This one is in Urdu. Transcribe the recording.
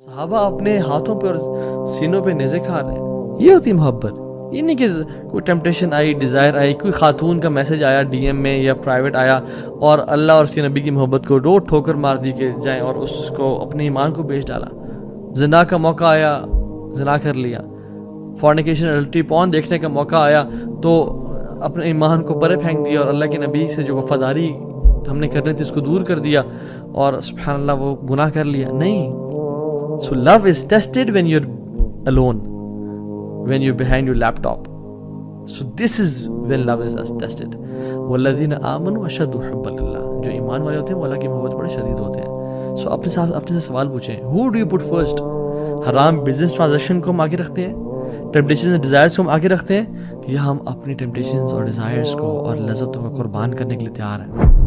صحابہ اپنے ہاتھوں پہ اور سینوں پہ نیزے کھا رہے ہیں، یہ ہوتی محبت۔ یہ نہیں کہ کوئی ٹیمپٹیشن آئی، ڈیزائر آئی، کوئی خاتون کا میسج آیا ڈی ایم میں یا پرائیویٹ آیا اور اللہ اور اس کے نبی کی محبت کو روٹ ٹھوکر مار دی کہ جائیں اور اس کو اپنے ایمان کو بیچ ڈالا۔ زنا کا موقع آیا، زنا کر لیا۔ فورنیکیشن الٹری پون دیکھنے کا موقع آیا تو اپنے ایمان کو پرے پھینک دیا اور اللہ کے نبی سے جو وفاداری ہم نے کرنی تھی اس کو دور کر دیا اور سبحان اللہ وہ گناہ کر لیا۔ نہیں، so love is tested when you're alone, when you're behind your laptop. So this is when love is tested. وَالَّذِينَ آمَنُوا أَشَدُّ حُبًّا لِلَّهِ، جو ایمان والے ہوتے ہیں وہ اللہ کی محبت بڑے شدید ہوتے ہیں۔ So اپنے سے سوال پوچھیں، who do you put first؟ حرام بزنس ٹرانزیکشن کو ہم آگے رکھتے ہیں، ٹیمپٹیشنز اور ڈیزائرز کو ہم آگے رکھتے ہیں، یا ہم اپنی ٹیمپٹیشنز اور ڈیزائرز کو اور لذتوں کو قربان کرنے کے لیے تیار ہیں؟